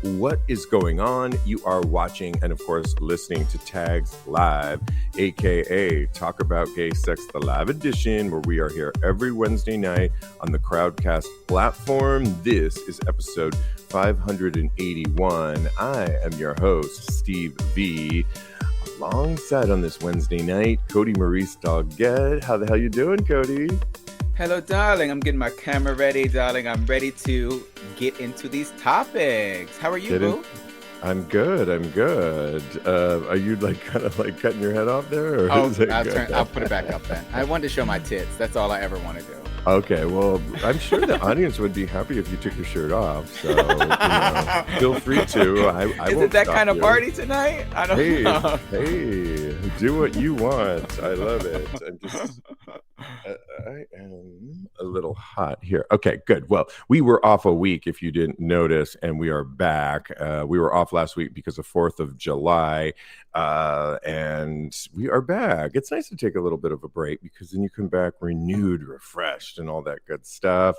what is going on? You are watching and, of course, listening to Tags Live, aka Talk About Gay Sex, the live edition, where we are here every Wednesday night on the Crowdcast platform. This is episode 581. I am your host, Steve V. Alongside on this Wednesday night, Kodi, Maurice, Doggette. How the hell you doing, Kodi? Hello, darling. I'm getting my camera ready, darling. I'm ready to get into these topics. How are you, boo? I'm good. Are you kind of cutting your head off there? Or I'll put it back up then. I wanted to show my tits. That's all I ever want to do. Okay, well, I'm sure the audience would be happy if you took your shirt off. So, feel free to. Is it that kind of party tonight? I don't know. Hey, do what you want. I love it. I am a little hot here. Okay, good. Well, we were off a week, if you didn't notice, and we are back. We were off last week because of 4th of July, and we are back. It's nice to take a little bit of a break because then you come back renewed, refreshed, and all that good stuff.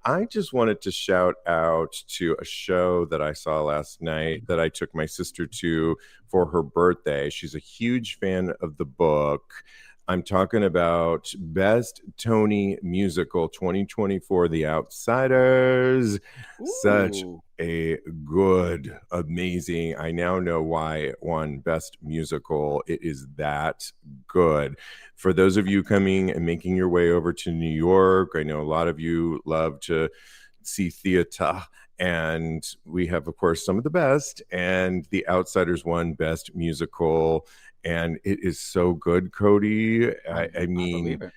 I just wanted to shout out to a show that I saw last night that I took my sister to for her birthday. She's a huge fan of the book. I'm talking about Best Tony Musical 2024, The Outsiders. Ooh. Such a good, amazing. I now know why it won Best Musical. It is that good. For those of you coming and making your way over to New York, I know a lot of you love to see theater. And we have, of course, some of the best. And The Outsiders won Best Musical. And it is so good, Kodi. I mean,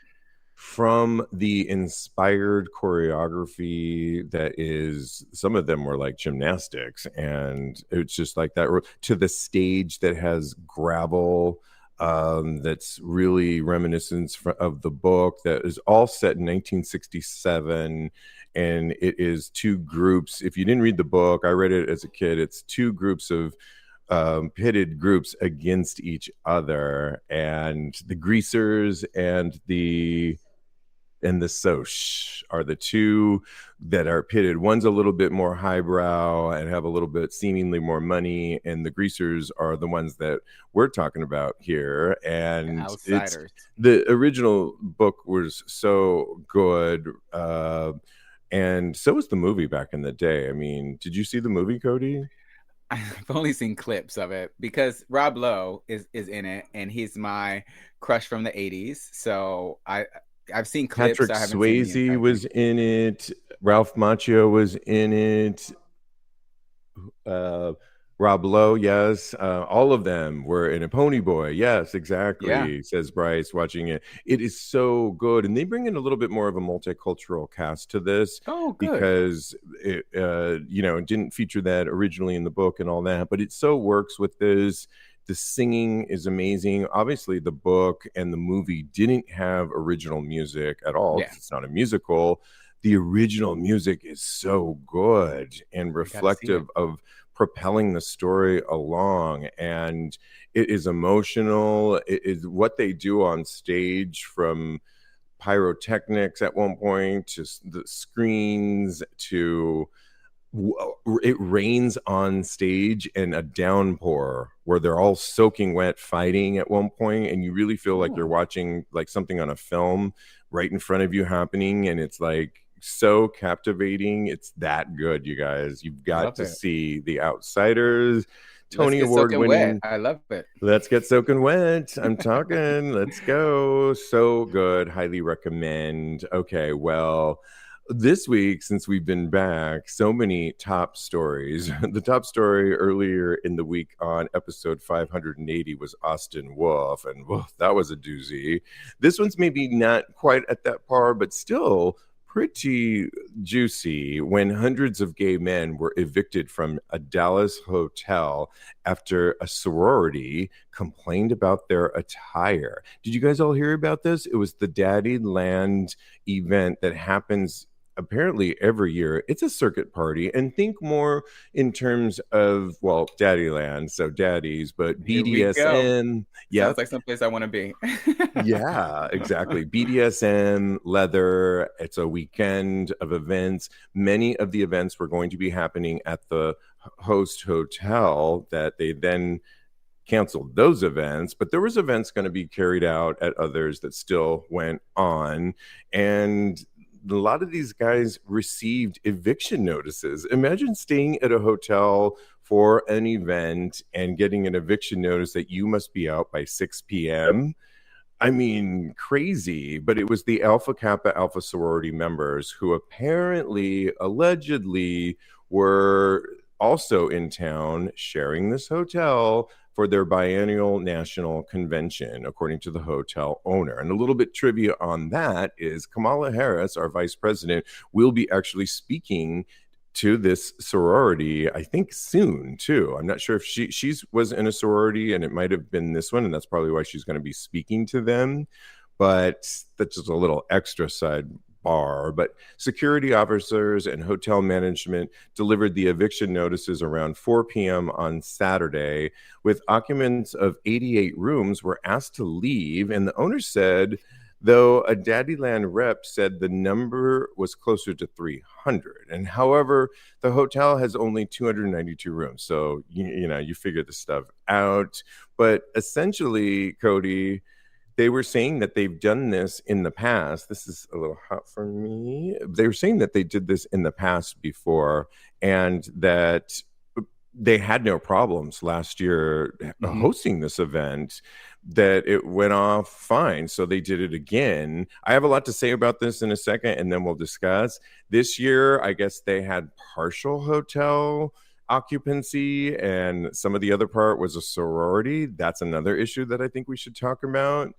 from the inspired choreography that is, some of them were like gymnastics, and it's just like that, to the stage that has gravel, that's really reminiscent of the book, that is all set in 1967. And it is two groups. If you didn't read the book, I read it as a kid. It's two groups of pitted groups against each other, and the greasers and the Soch are the two that are pitted. One's a little bit more highbrow and have a little bit seemingly more money, and the greasers are the ones that we're talking about here. And the original book was so good, and so was the movie back in the day. I mean, did you see the movie, Kodi? I've only seen clips of it because Rob Lowe is in it, and he's my crush from the 80s. So I've seen clips. Patrick Swayze was in it. Ralph Macchio was in it. Rob Lowe, yes. All of them were in a Pony Boy. Yes, exactly, yeah. Says Bryce, watching it. It is so good. And they bring in a little bit more of a multicultural cast to this. Oh, good. Because it didn't feature that originally in the book and all that. But it so works with this. The singing is amazing. Obviously, the book and the movie didn't have original music at all. Yeah. It's not a musical. The original music is so good and reflective of propelling the story along, and it is emotional. It is what they do on stage, from pyrotechnics at one point to the screens to it rains on stage and a downpour where they're all soaking wet fighting at one point, and you really feel like you're watching like something on a film right in front of you happening, and it's like so captivating. It's that good, you guys. You've got to see The Outsiders. Tony Award winning. I love it. Let's get soaking wet. I'm talking. Let's go. So good. Highly recommend. Okay, well, this week, since we've been back, so many top stories. The top story earlier in the week on episode 580 was Austin Wolf, and that was a doozy. This one's maybe not quite at that par, but still pretty juicy, when hundreds of gay men were evicted from a Dallas hotel after a sorority complained about their attire. Did you guys all hear about this? It was the Daddyland event that happens apparently every year. It's a circuit party, and think more in terms of, well, Daddyland, so daddies, but BDSM. Yeah, sounds like someplace I want to be. Yeah, exactly. BDSM, leather. It's a weekend of events. Many of the events were going to be happening at the host hotel that they then canceled those events, but there was events going to be carried out at others that still went on. And a lot of these guys received eviction notices. Imagine staying at a hotel for an event and getting an eviction notice that you must be out by 6 p.m. I mean, crazy, but it was the Alpha Kappa Alpha sorority members who apparently, allegedly, were also in town sharing this hotel for their biennial national convention, according to the hotel owner. And a little bit trivia on that is Kamala Harris, our vice president, will be actually speaking to this sorority, I think soon too. I'm not sure if she was in a sorority, and it might have been this one, and that's probably why she's going to be speaking to them. But that's just a little extra sidebar. But security officers and hotel management delivered the eviction notices around 4 p.m. on Saturday, with occupants of 88 rooms were asked to leave, and the owner said, though a Daddyland rep said the number was closer to 300. And however, the hotel has only 292 rooms. So, you figure this stuff out. But essentially, Kodi, they were saying that they've done this in the past. This is a little hot for me. They were saying that they did this in the past before, and that they had no problems last year hosting this event, that it went off fine. So they did it again. I have a lot to say about this in a second, and then we'll discuss. This year, I guess they had partial hotel occupancy, and some of the other part was a sorority. That's another issue that I think we should talk about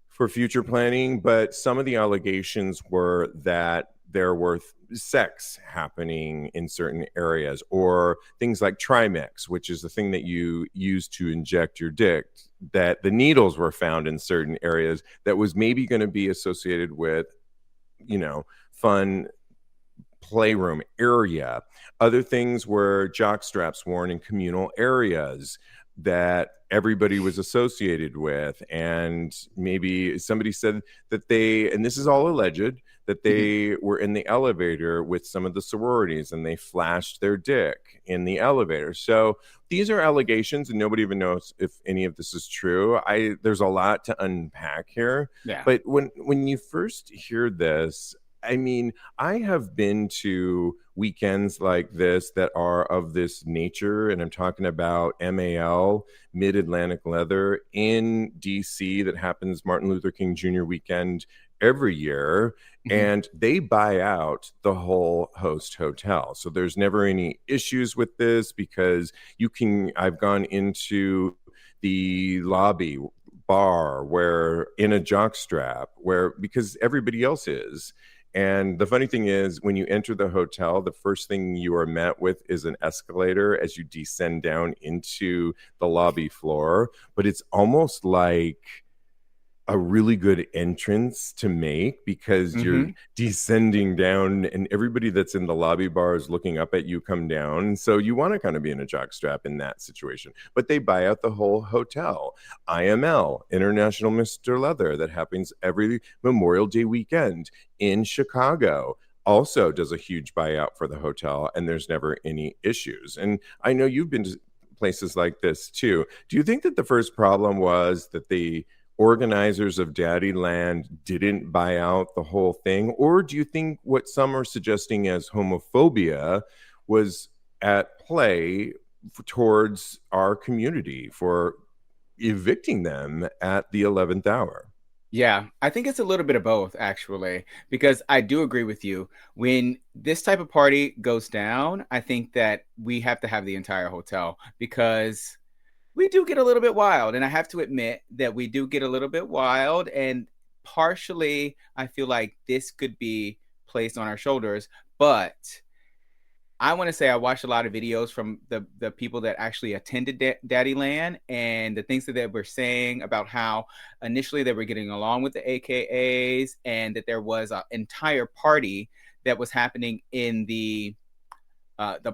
for future planning. But some of the allegations were that there were sex happening in certain areas, or things like Trimex, which is the thing that you use to inject your dick, that the needles were found in certain areas that was maybe going to be associated with, fun playroom area. Other things were jock straps worn in communal areas that everybody was associated with. And maybe somebody said that and this is all alleged, that they were in the elevator with some of the sororities and they flashed their dick in the elevator. So these are allegations, and nobody even knows if any of this is true. There's a lot to unpack here. Yeah. But when you first hear this, I mean, I have been to weekends like this that are of this nature, and I'm talking about MAL, Mid-Atlantic Leather, in DC, that happens Martin Luther King Jr. weekend every year, and they buy out the whole host hotel. So there's never any issues with this, because I've gone into the lobby bar where in a jockstrap, because everybody else is. And the funny thing is, when you enter the hotel, the first thing you are met with is an escalator as you descend down into the lobby floor. But it's almost like a really good entrance to make, because you're descending down and everybody that's in the lobby bar is looking up at you come down. So you want to kind of be in a jockstrap in that situation. But they buy out the whole hotel. IML, International Mr. Leather, that happens every Memorial Day weekend in Chicago, also does a huge buyout for the hotel, and there's never any issues. And I know you've been to places like this too. Do you think that the first problem was that the organizers of Daddyland didn't buy out the whole thing? Or do you think what some are suggesting as homophobia was at play towards our community for evicting them at the 11th hour? Yeah, I think it's a little bit of both, actually, because I do agree with you. When this type of party goes down, I think that we have to have the entire hotel, because we do get a little bit wild. And I have to admit that we do get a little bit wild. And partially, I feel like this could be placed on our shoulders. But I want to say I watched a lot of videos from the people that actually attended Daddyland, and the things that they were saying about how initially they were getting along with the AKAs, and that there was an entire party that was happening in the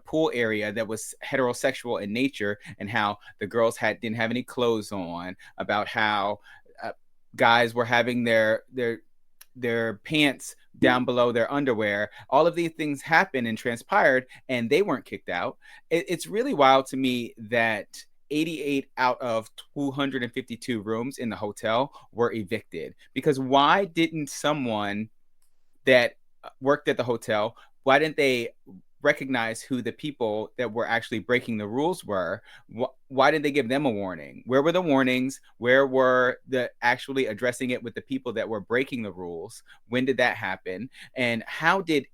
pool area that was heterosexual in nature, and how the girls didn't have any clothes on, about how guys were having their pants down below their underwear. All of these things happened and transpired, and they weren't kicked out. It's really wild to me that 88 out of 252 rooms in the hotel were evicted. Because why didn't someone that worked at the hotel, why didn't they recognize who the people that were actually breaking the rules were? Why didn't they give them a warning? Where were the warnings? Where were the actually addressing it with the people that were breaking the rules? When did that happen? And how did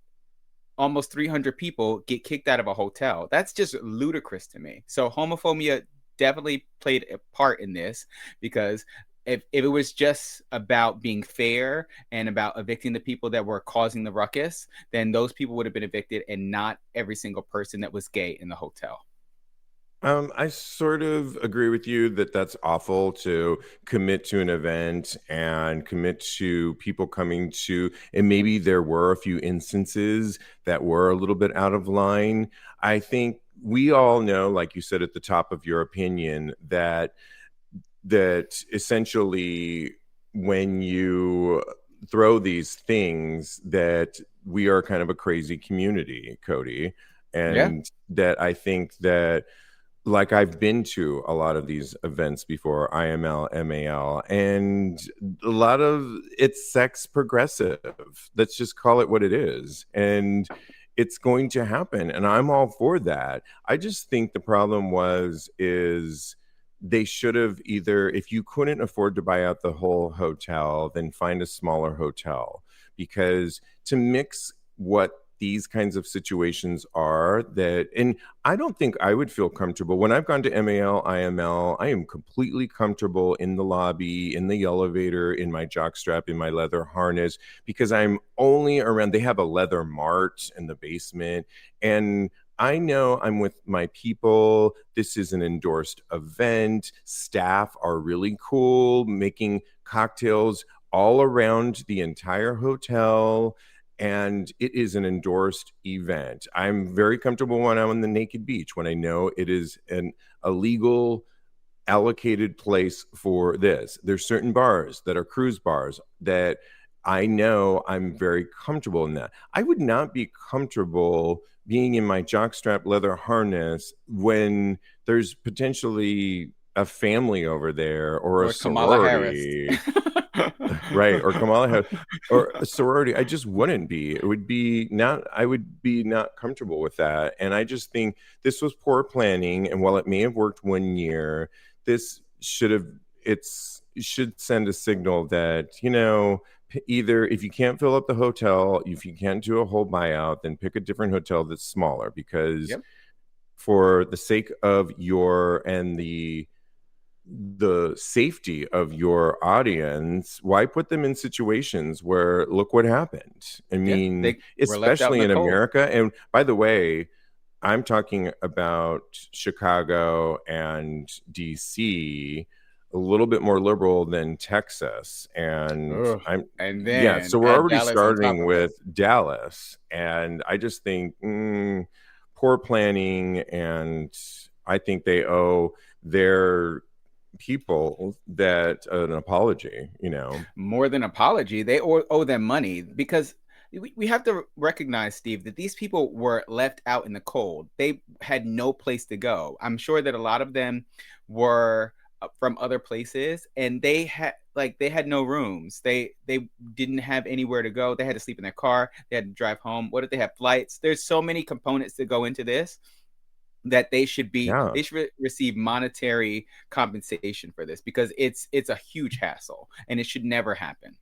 almost 300 people get kicked out of a hotel? That's just ludicrous to me. So homophobia definitely played a part in this, because if it was just about being fair and about evicting the people that were causing the ruckus, then those people would have been evicted and not every single person that was gay in the hotel. I sort of agree with you that that's awful to commit to an event and commit to people coming to, and maybe there were a few instances that were a little bit out of line. I think we all know, like you said at the top of your opinion, that essentially when you throw these things, that we are kind of a crazy community, Kodi, and that I think that, like, I've been to a lot of these events before, IML, MAL, and a lot of it's sex progressive. Let's just call it what it is. And it's going to happen. And I'm all for that. I just think the problem is they should have either, if you couldn't afford to buy out the whole hotel, then find a smaller hotel. Because to mix what these kinds of situations are, that, and I don't think I would feel comfortable when I've gone to MAL, IML. I am completely comfortable in the lobby, in the elevator, in my jockstrap, in my leather harness, because I'm only around. They have a leather mart in the basement, and I know I'm with my people. This is an endorsed event. Staff are really cool, making cocktails all around the entire hotel. And it is an endorsed event. I'm very comfortable when I'm on the naked beach, when I know it is a legal allocated place for this. There's certain bars that are cruise bars that I know I'm very comfortable in that. I would not be comfortable being in my jockstrap leather harness when there's potentially a family over there, or a sorority. Right, or Kamala Harris, or a sorority. I just wouldn't be. It would be not. I would be not comfortable with that. And I just think this was poor planning. And while it may have worked 1 year, this should have. It should send a signal that, either if you can't fill up the hotel, if you can't do a whole buyout, then pick a different hotel that's smaller. Because for the sake of the safety of your audience, why put them in situations where, look what happened? I mean, especially in America. And by the way, I'm talking about Chicago and DC, a little bit more liberal than Texas. And so we're already Dallas starting with Dallas. And I just think poor planning, and I think they owe their people that an apology. More than apology, they owe them money, because we have to recognize, Steve, that these people were left out in the cold. They had no place to go. I'm sure that a lot of them were from other places, and they had no rooms. They didn't have anywhere to go. They had to sleep in their car. They had to drive home. What if they have flights? There's so many components that go into this, that they should receive monetary compensation for this, because it's a huge hassle and it should never happen.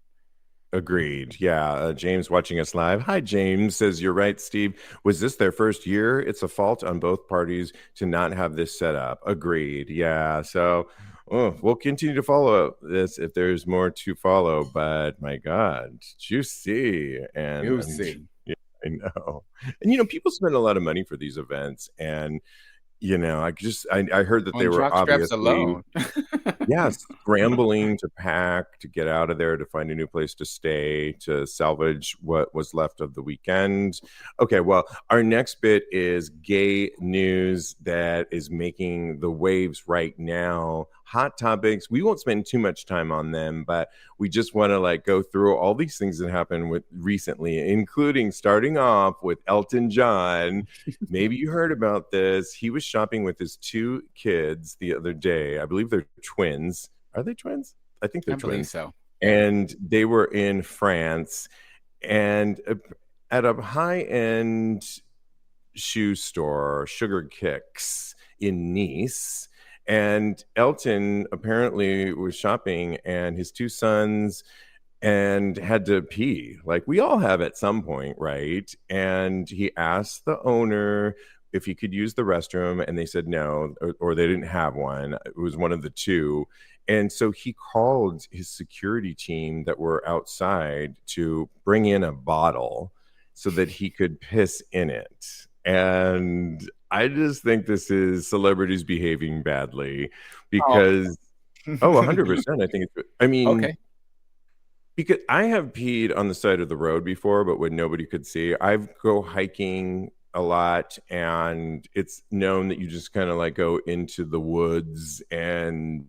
Agreed. Yeah. James watching us live. Hi, James, says, you're right, Steve. Was this their first year? It's a fault on both parties to not have this set up. Agreed. Yeah. So we'll continue to follow this if there's more to follow. But my God, juicy. Yeah, I know. And, people spend a lot of money for these events. And, I heard that they were obviously alone. Scrambling to pack, to get out of there, to find a new place to stay, to salvage what was left of the weekend. Okay, well, our next bit is gay news that is making the waves right now. hot topics. We won't spend too much time on them, but we just want to like go through all these things that happened with recently, including starting off with Elton John. Maybe you heard about this. He was shopping with his two kids the other day. I believe they're twins. Are they twins? I think they're I believe twins. so. And they were in France and at a high-end shoe store, Sugar Kicks in Nice. And Elton apparently was shopping and his two sons and had to pee like we all have at some point, right? And he asked the owner if he could use the restroom and they said no, or they didn't have one. It was one of the two. And so he called his security team that were outside to bring in a bottle so that he could piss in it. And I just think this is celebrities behaving badly because, 100%. I think it's, I mean, Okay. because I have peed on the side of the road before, but when nobody could see, I go hiking a lot and it's known that you just kind of like go into the woods and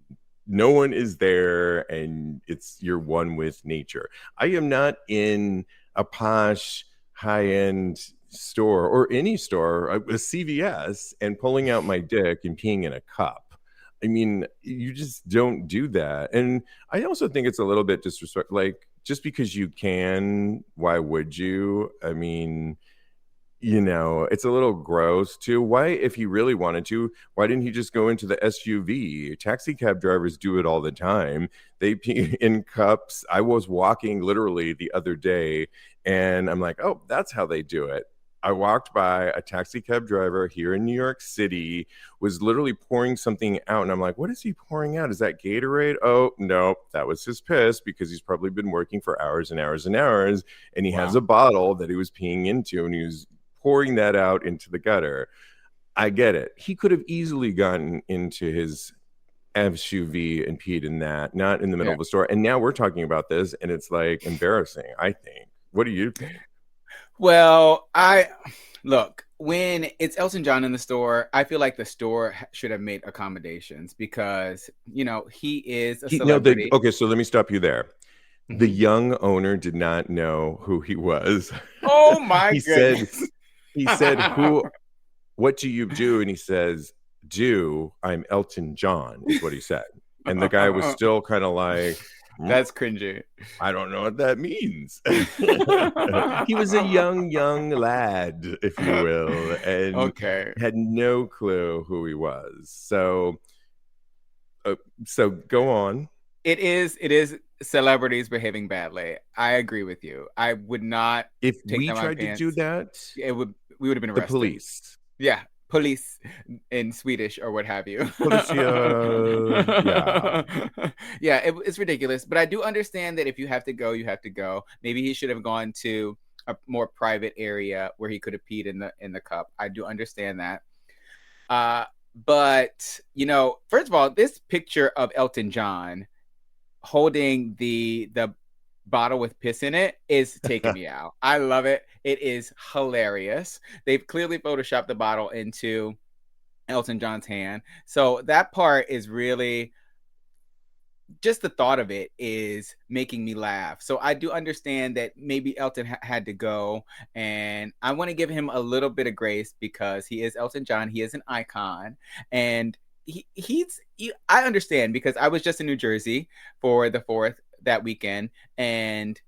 no one is there and you're one with nature. I am not in a posh high-end store or any store, a CVS, and pulling out my dick and peeing in a cup. I mean, you just don't do that. And I also think it's a little bit disrespectful. Like, just because you can, why would you? I mean, it's a little gross too. Why, if he really wanted to, why didn't he just go into the SUV? Taxi cab drivers do it all the time. They pee in cups. I was walking literally the other day and I'm like, oh, that's how they do it. I walked by a taxi cab driver here in New York City, was literally pouring something out. And I'm like, what is he pouring out? Is that Gatorade? Oh, no, that was his piss because he's probably been working for hours and hours and hours. And he has a bottle that he was peeing into and he was pouring that out into the gutter. I get it. He could have easily gotten into his SUV and peed in that, not in the middle of the store. And now we're talking about this and it's like embarrassing, I think. What do you think? Well, look, when it's Elton John in the store, I feel like the store should have made accommodations because, he is a celebrity. Okay, so let me stop you there. Mm-hmm. The young owner did not know who he was. Oh my goodness. He said, what do you do? And he says, I'm Elton John, is what he said. And the guy was still kind of like, that's cringy. I don't know what that means. He was a young lad, if you will, and had no clue who he was. So go on. It is celebrities behaving badly. I agree with you. I would not. If we tried to do that, we would have been arrested. The police. Yeah. Police in Swedish or what have you. Yeah, it's ridiculous. But I do understand that if you have to go, you have to go. Maybe he should have gone to a more private area where he could have peed in the cup. I do understand that. But first of all, this picture of Elton John holding the bottle with piss in it is taking me out. I love it. It is hilarious. They've clearly photoshopped the bottle into Elton John's hand. So that part is really, just the thought of it is making me laugh. So I do understand that maybe Elton had to go, and I want to give him a little bit of grace because he is Elton John. He is an icon, and I understand because I was just in New Jersey for the 4th that weekend and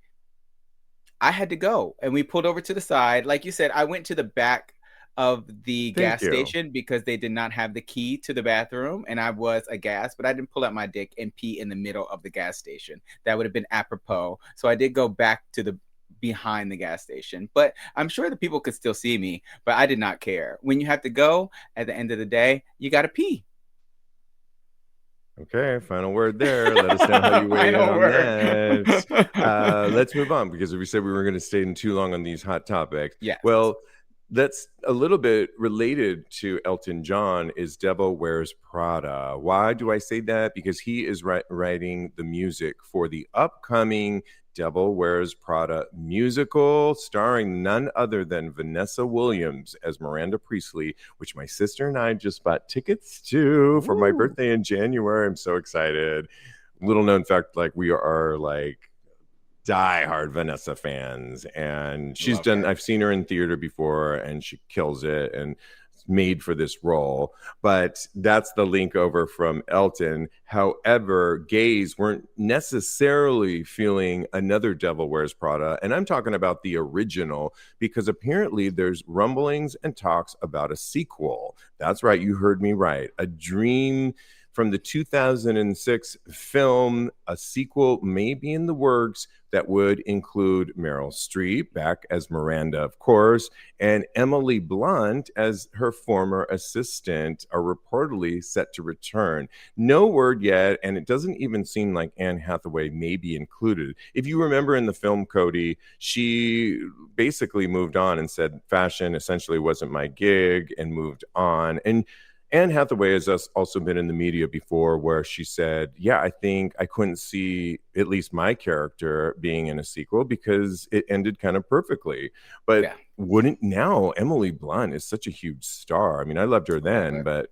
I had to go, and we pulled over to the side. Like you said, I went to the back of the gas station because they did not have the key to the bathroom, and I was aghast, but I didn't pull out my dick and pee in the middle of the gas station. That would have been apropos. So I did go back to the behind the gas station, but I'm sure the people could still see me, but I did not care. When you have to go at the end of the day, you got to pee. Okay, final word there. Let us know how you weigh in on that. Let's move on because we said we were going to stay in too long on these hot topics. Yeah. Well, that's a little bit related to Elton John is Devil Wears Prada. Why do I say that? Because he is writing the music for the upcoming Devil Wears Prada musical, starring none other than Vanessa Williams as Miranda Priestley, which my sister and I just bought tickets to for my Ooh. birthday in January. I'm so excited. Little known fact, like we are like diehard Vanessa fans, and Love her. I've seen her in theater before, and she kills it and made for this role. But that's the link over from Elton. However, gays weren't necessarily feeling another Devil Wears Prada, and I'm talking about the original, because apparently there's rumblings and talks about a sequel. That's right, you heard me right. A dream from the 2006 film, a sequel may be in the works that would include Meryl Streep back as Miranda, of course, and Emily Blunt as her former assistant are reportedly set to return. No word yet, and it doesn't even seem like Anne Hathaway may be included. If you remember in the film Kodi, she basically moved on and said fashion essentially wasn't my gig and moved on. And Anne Hathaway has also been in the media before where she said, yeah, I think I couldn't see at least my character being in a sequel because it ended kind of perfectly. But Yeah. wouldn't now Emily Blunt is such a huge star. I mean, I loved her then, Her. but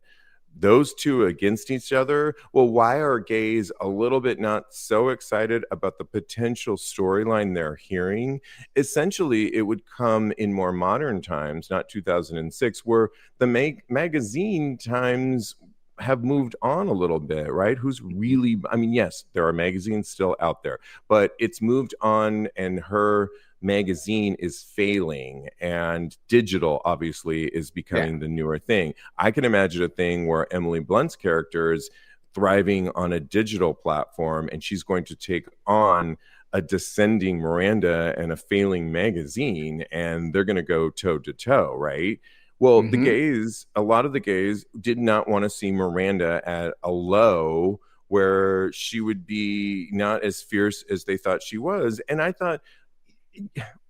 those two against each other. Well, why are gays a little bit not so excited about the potential storyline they're hearing? Essentially, it would come in more modern times, not 2006, where the magazine times have moved on a little bit, right? Who's really, I mean, yes, there are magazines still out there, but it's moved on, and her magazine is failing, and digital obviously is becoming the newer thing. I can imagine a thing where Emily Blunt's character is thriving on a digital platform, and she's going to take on a descending Miranda and a failing magazine, and they're going to go toe to toe, right? Well, a lot of the gays did not want to see Miranda at a low where she would be not as fierce as they thought she was. And I thought,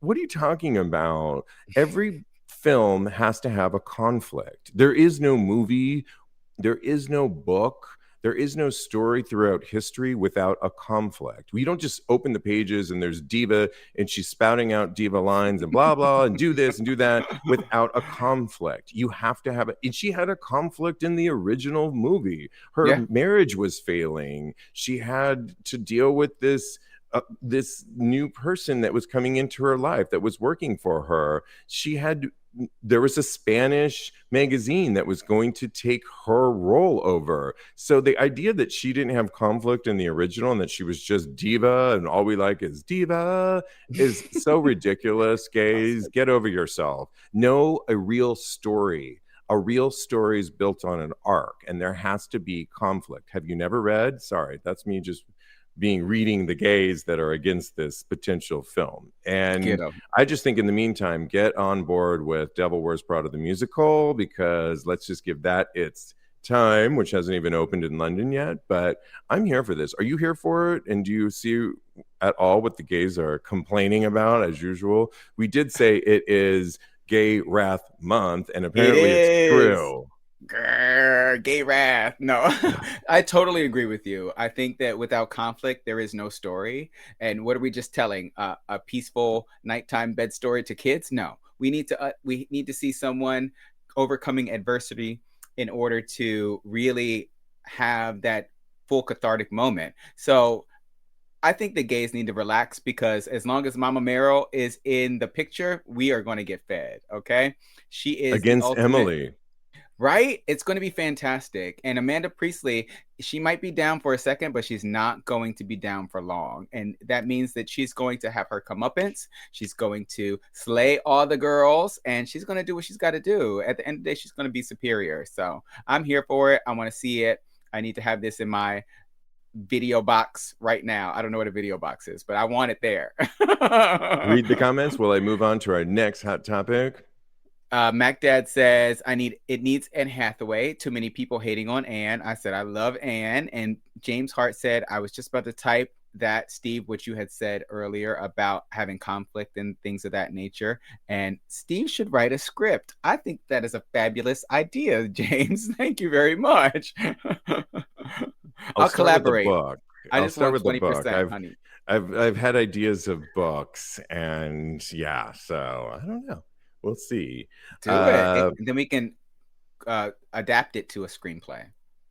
what are you talking about? Every film has to have a conflict. There is no movie, there is no book, there is no story throughout history without a conflict. We don't just open the pages and there's diva and she's spouting out diva lines and blah blah and do this and do that without a conflict. You have to have it. And she had a conflict in the original movie. Her marriage was failing. She had to deal with this new person that was coming into her life that was working for her. There was a Spanish magazine that was going to take her role over. So the idea that she didn't have conflict in the original and that she was just diva and all we like is diva is so ridiculous. Gays, get over yourself. Know a real story. A real story is built on an arc, and there has to be conflict. Have you never read? Sorry, that's me just reading the gays that are against this potential film. And I just think in the meantime, get on board with Devil Wears Prada the musical, because let's just give that its time, which hasn't even opened in London yet. But I'm here for this. Are you here for it? And do you see at all what the gays are complaining about as usual? We did say it is Gay Wrath Month, and apparently it's true. Grr, gay wrath. No, I totally agree with you. I think that without conflict, there is no story. And what are we just telling? A peaceful nighttime bed story to kids? No, we need to see someone overcoming adversity in order to really have that full cathartic moment. So I think the gays need to relax, because as long as Mama Meryl is in the picture, we are going to get fed. Okay, she is against Emily. Right? It's going to be fantastic. And Amanda Priestley, she might be down for a second, but she's not going to be down for long. And that means that she's going to have her comeuppance. She's going to slay all the girls, and she's going to do what she's got to do. At the end of the day, she's going to be superior. So I'm here for it. I want to see it. I need to have this in my video box right now. I don't know what a video box is, but I want it there. Read the comments. Will I move on to our next hot topic? Mac Dad says, it needs Anne Hathaway. Too many people hating on Anne. I said, I love Anne. And James Hart said, I was just about to type that, Steve, what you had said earlier about having conflict and things of that nature. And Steve should write a script. I think that is a fabulous idea, James. Thank you very much. I'll collaborate. I I'll just start want with the book. 20% honey. I've had ideas of books, and yeah, so I don't know. We'll see. Do it. And then we can adapt it to a screenplay.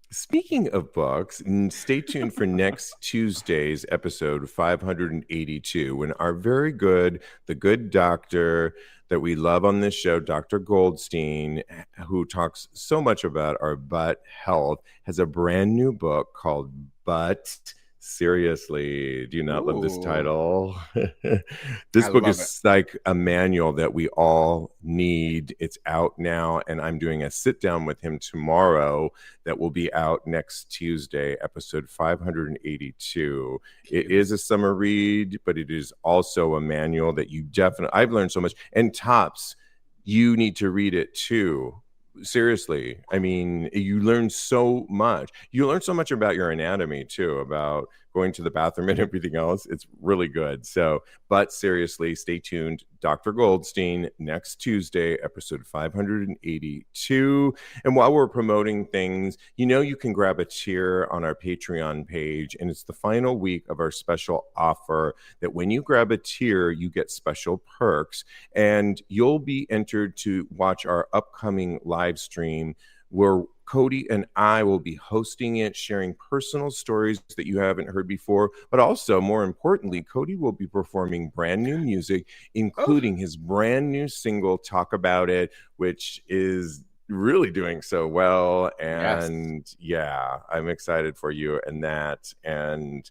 Speaking of books, stay tuned for next Tuesday's episode 582 when our very good, the good doctor that we love on this show, Dr. Goldstein, who talks so much about our butt health, has a brand new book called Butt Seriously. Do you not love this Ooh, title? I This book love it. is like a manual that we all need. It's out now, and I'm doing a sit down with him tomorrow that will be out next Tuesday, episode 582. It is a summer read, but it is also a manual that you definitely, I've learned so much. And Tops, you need to read it too. Seriously. I mean, you learn so much. You learn so much about your anatomy too, about going to the bathroom and everything else. It's really good. So, but seriously, stay tuned. Dr. Goldstein next Tuesday, episode 582. And while we're promoting things, you can grab a tier on our Patreon page. And it's the final week of our special offer that when you grab a tier, you get special perks. And you'll be entered to watch our upcoming live stream where Kodi and I will be hosting it, sharing personal stories that you haven't heard before. But also, more importantly, Kodi will be performing brand new music, including his brand new single, Talk About It, which is really doing so well. And yeah, I'm excited for you and that. And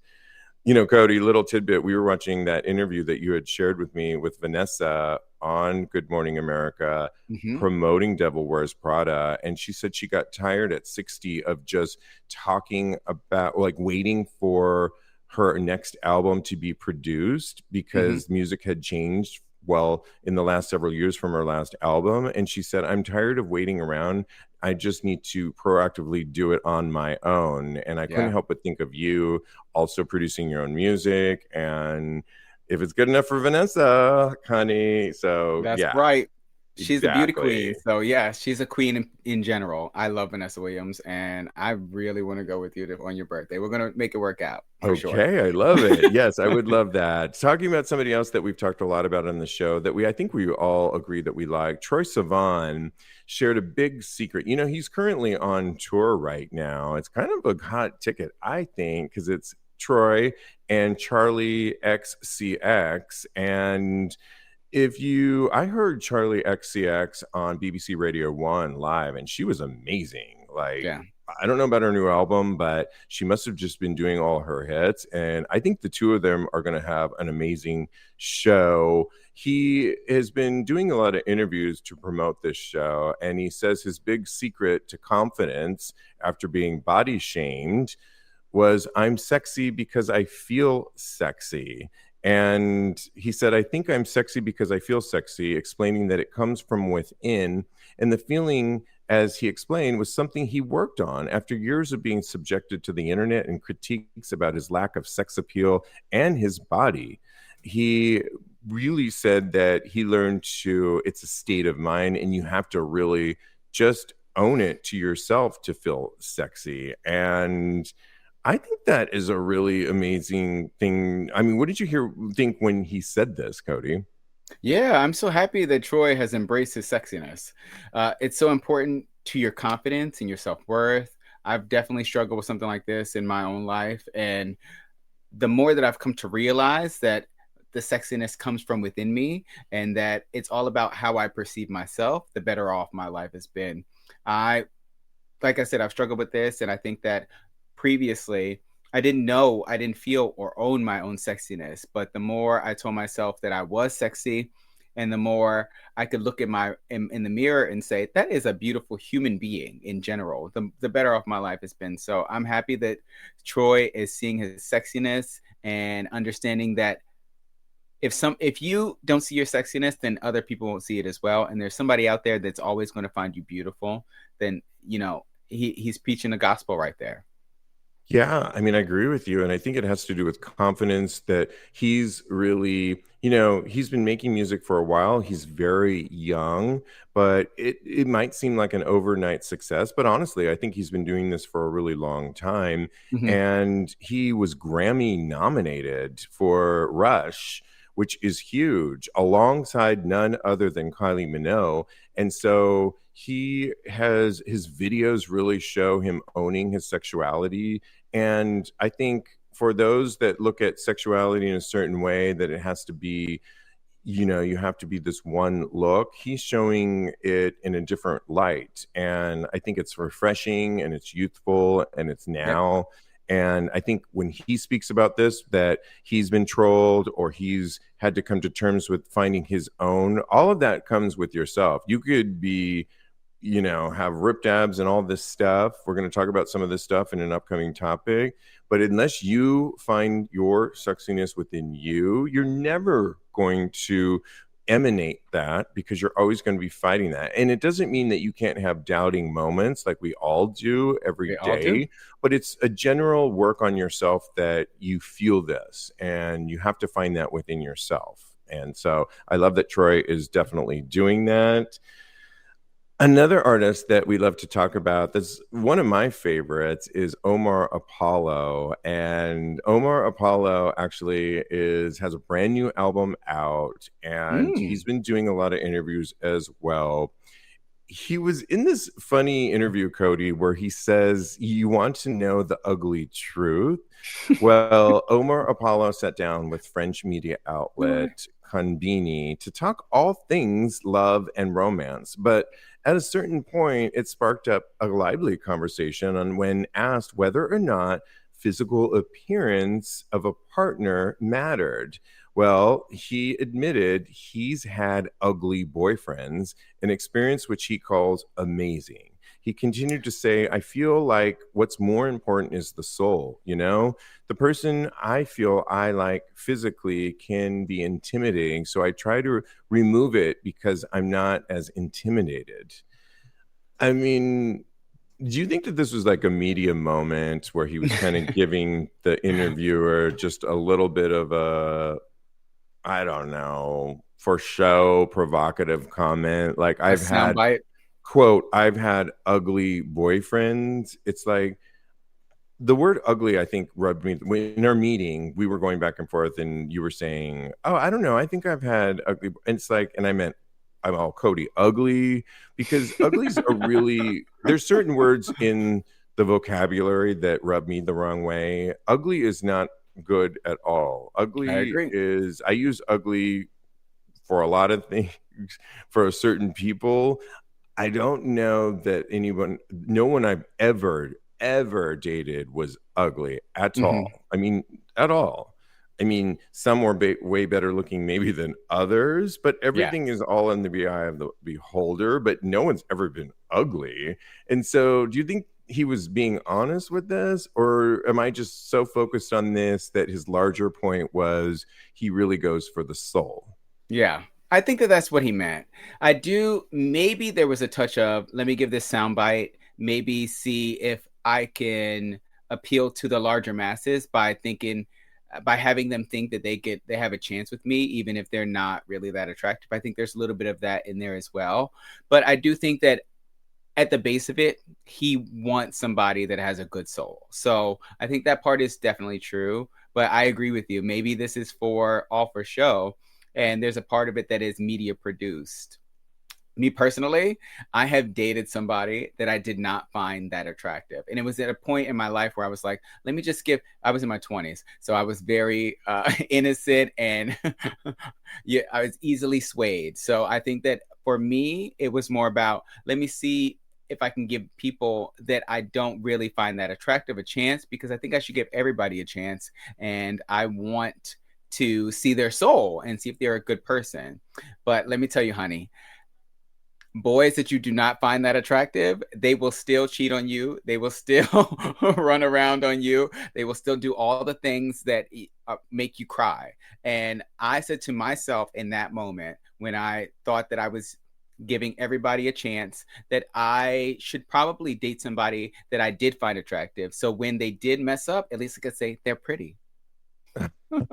Kodi, little tidbit, we were watching that interview that you had shared with me with Vanessa on Good Morning America, promoting Devil Wears Prada. And she said she got tired at 60 of just talking about, like, waiting for her next album to be produced because music had changed in the last several years from her last album. And she said, I'm tired of waiting around. I just need to proactively do it on my own. And I couldn't help but think of you also producing your own music. And if it's good enough for Vanessa, honey. So That's yeah. right. She's a beauty queen. Exactly. So yeah, she's a queen in general. I love Vanessa Williams, and I really want to go with you on your birthday. We're going to make it work out for sure. I love it. Yes, I would love that. Talking about somebody else that we've talked a lot about on the show that I think we all agree that we like, Troye Sivan shared a big secret. He's currently on tour right now. It's kind of a hot ticket, I think, because it's Troye and Charlie XCX. And I heard Charlie XCX on BBC Radio 1 live, and she was amazing. I don't know about her new album, but she must have just been doing all her hits. And I think the two of them are going to have an amazing show. He has been doing a lot of interviews to promote this show. And he says his big secret to confidence after being body shamed was, I'm sexy because I feel sexy. And he said, I think I'm sexy because I feel sexy, explaining that it comes from within. And the feeling, as he explained, was something he worked on after years of being subjected to the internet and critiques about his lack of sex appeal and his body. He really said that he learned it's a state of mind, and you have to really just own it to yourself to feel sexy. And I think that is a really amazing thing. I mean, what did you think when he said this, Kodi? Yeah, I'm so happy that Troye has embraced his sexiness. It's so important to your confidence and your self-worth. I've definitely struggled with something like this in my own life. And the more that I've come to realize that the sexiness comes from within me and that it's all about how I perceive myself, the better off my life has been. Like I said, I've struggled with this, and I think that previously I didn't feel or own my own sexiness. But the more I told myself that I was sexy, and the more I could look at in the mirror and say, that is a beautiful human being in general, the better off my life has been. So I'm happy that Troye is seeing his sexiness and understanding that if you don't see your sexiness, then other people won't see it as well. And there's somebody out there that's always going to find you beautiful. Then, he's preaching the gospel right there. Yeah, I mean, I agree with you. And I think it has to do with confidence that he's really, he's been making music for a while. He's very young, but it might seem like an overnight success. But honestly, I think he's been doing this for a really long time. Mhm. And he was Grammy nominated for Rush, which is huge, alongside none other than Kylie Minogue. And so he has his videos really show him owning his sexuality, and I think for those that look at sexuality in a certain way, that it has to be, you have to be this one look, he's showing it in a different light. And I think it's refreshing and it's youthful and it's Yep. now. And I think when he speaks about this, that he's been trolled or he's had to come to terms with finding his own, all of that comes with yourself. You could be, have ripped abs and all this stuff. We're going to talk about some of this stuff in an upcoming topic. But unless you find your sexiness within you, you're never going to emanate that, because you're always going to be fighting that. And it doesn't mean that you can't have doubting moments, like we all do every We all do. day, but it's a general work on yourself that you feel this, and you have to find that within yourself. And so I love that Troye is definitely doing that. Another artist that we love to talk about, that's one of my favorites, is Omar Apollo. And Omar Apollo actually has a brand new album out, and he's Mm. been doing a lot of interviews as well. He was in this funny interview, Kodi, where he says, "You want to know the ugly truth?" Well, Omar Apollo sat down with French media outlet Conbini to talk all things love and romance. But at a certain point, it sparked up a lively conversation on when asked whether or not physical appearance of a partner mattered. Well, he admitted he's had ugly boyfriends, an experience which he calls amazing. He continued to say, "I feel like what's more important is the soul, the person I feel I like physically can be intimidating. So I try to remove it because I'm not as intimidated." I mean, do you think that this was like a media moment where he was kind of giving the interviewer just a little bit of a, I don't know, for show, provocative comment? Like, A I've had, soundbite. quote, "I've had ugly boyfriends." It's like, the word ugly, I think, rubbed me. In our meeting, we were going back and forth, and you were saying, "Oh, I don't know. I think I've had ugly." And it's like, and I meant, I'm all Kodi, ugly, because uglies are really, there's certain words in the vocabulary that rub me the wrong way. Ugly is not good at all. I Ugly agree. is, I use ugly for a lot of things for certain people. I don't know that no one I've ever dated was ugly at Hmm. all. I mean, at all. I mean, some were way better looking maybe than others, but Yeah. everything is all in the eye of the beholder. But no one's ever been ugly. And so, do you think he was being honest with this, or am I just so focused on this that his larger point was he really goes for the soul? Yeah. I think that that's what he meant. I do. Maybe there was a touch of, let me give this soundbite, maybe see if I can appeal to the larger masses by thinking, by having them think that they have a chance with me, even if they're not really that attractive. I think there's a little bit of that in there as well. But I do think that at the base of it, he wants somebody that has a good soul. So I think that part is definitely true. But I agree with you. Maybe this is for all for show, and there's a part of it that is media produced. Me personally, I have dated somebody that I did not find that attractive. And it was at a point in my life where I was like, let me just give, I was in my 20s. So I was very innocent and yeah, I was easily swayed. So I think that for me, it was more about, let me see if I can give people that I don't really find that attractive a chance, because I think I should give everybody a chance. And I want to see their soul and see if they're a good person. But let me tell you, honey, boys that you do not find that attractive, they will still cheat on you. They will still run around on you. They will still do all the things that make you cry. And I said to myself in that moment, when I thought that I was giving everybody a chance, that I should probably date somebody that I did find attractive. So when they did mess up, at least I could say they're pretty. Wow.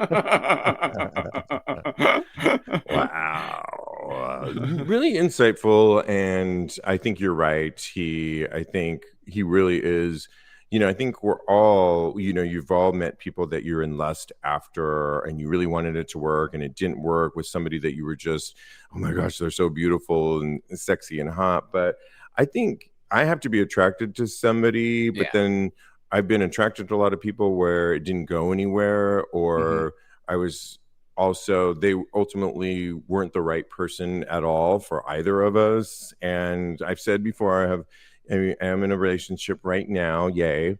Really insightful. And I think you're right. I think he really is. I think we're all, you've all met people that you're in lust after and you really wanted it to work and it didn't work with somebody that you were just, oh my gosh, they're so beautiful and sexy and hot. But I think I have to be attracted to somebody, but then I've been attracted to a lot of people where it didn't go anywhere, or I was also, they ultimately weren't the right person at all for either of us. And I've said before, I am in a relationship right now, yay.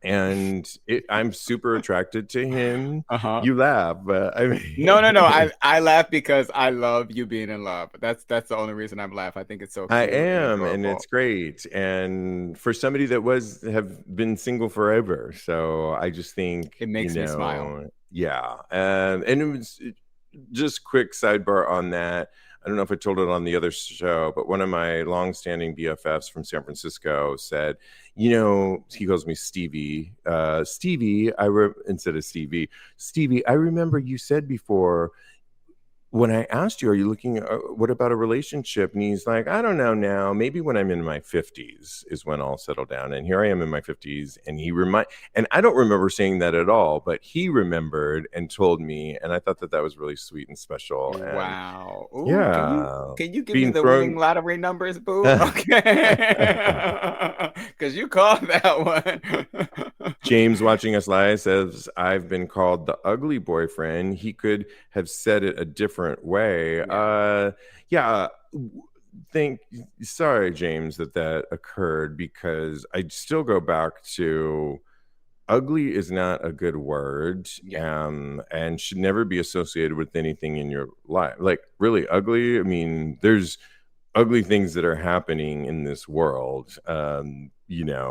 And I'm super attracted to him. You laugh, but I mean, no. I laugh because I love you being in love. That's the only reason I'm laughing. I think it's so cute. I am, and it's great. And for somebody that have been single forever, so I just think it makes me smile. Yeah, and it was just quick sidebar on that. I don't know if I told it on the other show, but one of my longstanding BFFs from San Francisco said, he calls me Stevie. Stevie, instead of Stevie, I remember you said before, when I asked you, are you looking, what about a relationship? And he's like, I don't know now. Maybe when I'm in my 50s is when I'll settle down. And here I am in my 50s. And and I don't remember saying that at all, but he remembered and told me. And I thought that was really sweet and special. And wow. Ooh, yeah. Can you give me the winning lottery numbers, boo? Okay. Because you called that one. James, watching us live, says, I've been called the ugly boyfriend. He could have said it a different way. Sorry, James, that occurred, because I still go back to ugly is not a good word, and should never be associated with anything in your life. Like, really ugly, I mean, there's ugly things that are happening in this world.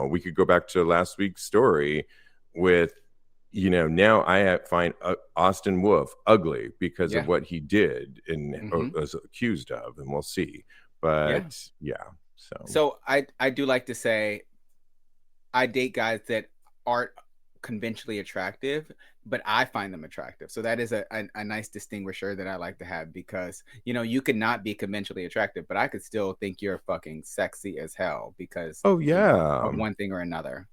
We could go back to last week's story with, now I find Austin Wolf ugly because of what he did and was accused of, and we'll see. But so I do like to say I date guys that aren't conventionally attractive, but I find them attractive. So that is a nice distinguisher that I like to have, because you could not be conventionally attractive, but I could still think you're fucking sexy as hell because of one thing or another.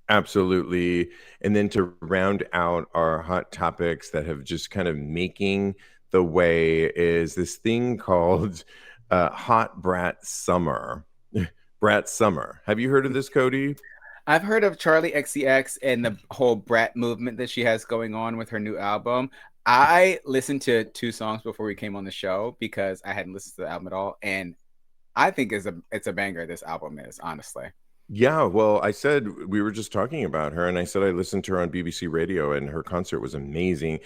Absolutely. And then to round out our hot topics that have just kind of making the way is this thing called Hot Brat Summer. Brat Summer. Have you heard of this, Kodi? I've heard of Charli XCX and the whole Brat movement that she has going on with her new album. I listened to 2 songs before we came on the show because I hadn't listened to the album at all. And I think it's a banger, this album is, honestly. Yeah, well, I said, we were just talking about her, and I said I listened to her on BBC Radio, and her concert was amazing.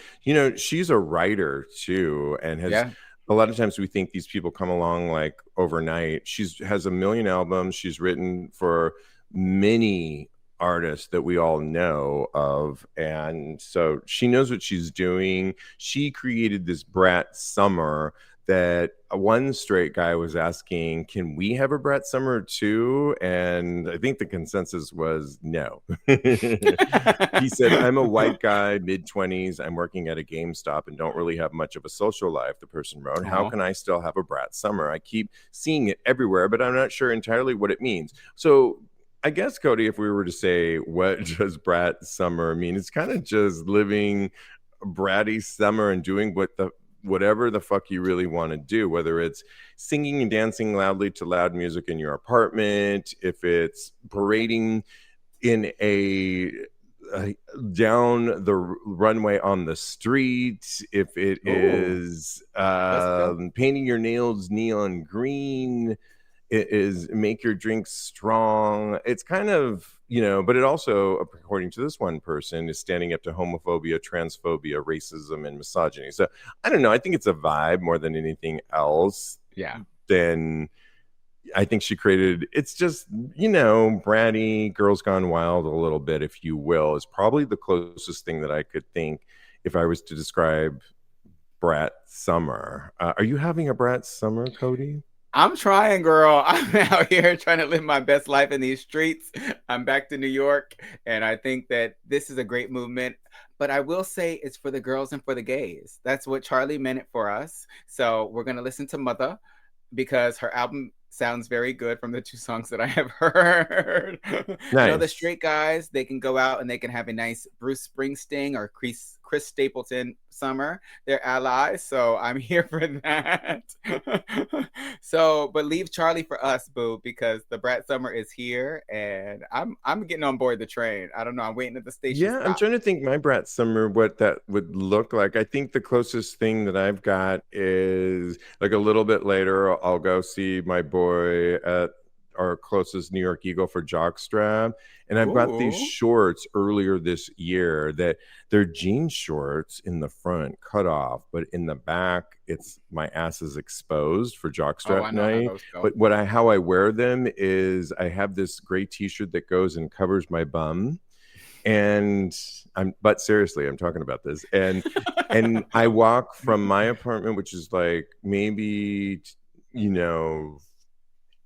She's a writer too, and has a lot of times we think these people come along like overnight. Has a million albums. She's written for many artists that we all know of, and so she knows what she's doing. She created this Brat Summer that one straight guy was asking, can we have a Brat Summer too? And I think the consensus was no. He said, I'm a white guy, mid-20s. I'm working at a GameStop and don't really have much of a social life, the person wrote. How can I still have a Brat Summer? I keep seeing it everywhere, but I'm not sure entirely what it means. So I guess, Kodi, if we were to say, what does Brat Summer mean? It's kind of just living a bratty summer and doing whatever the fuck you really want to do, whether it's singing and dancing loudly to loud music in your apartment, if it's parading in a down the runway on the street, if it is painting your nails neon green, it is make your drinks strong. It's kind of, but it also, according to this one person, is standing up to homophobia, transphobia, racism, and misogyny. So I don't know. I think it's a vibe more than anything else. Yeah. Then I think she created, it's just, bratty, girls gone wild a little bit, if you will, is probably the closest thing that I could think if I was to describe Brat Summer. Are you having a Brat Summer, Kodi? I'm trying, girl. I'm out here trying to live my best life in these streets. I'm back to New York, and I think that this is a great movement. But I will say it's for the girls and for the gays. That's what Charlie meant it for us. So we're going to listen to Mother because her album sounds very good from the two songs that I have heard. Nice. The straight guys, they can go out and they can have a nice Bruce Springsteen or Chris Stapleton summer. They're allies, so I'm here for that. So, but leave Charlie for us, boo, because the Brat Summer is here, and I'm getting on board the train. I don't know. I'm waiting at the station. Yeah, I'm trying to think my Brat Summer, what that would look like. I think the closest thing that I've got is like a little bit later, I'll go see my boy at our closest New York Eagle for Jockstrap. And I've got these shorts earlier this year that they're jean shorts in the front, cut off, but in the back, it's my ass is exposed for Jockstrap night. But how I wear them is I have this gray t-shirt that goes and covers my bum. But seriously, I'm talking about this. And I walk from my apartment, which is like maybe,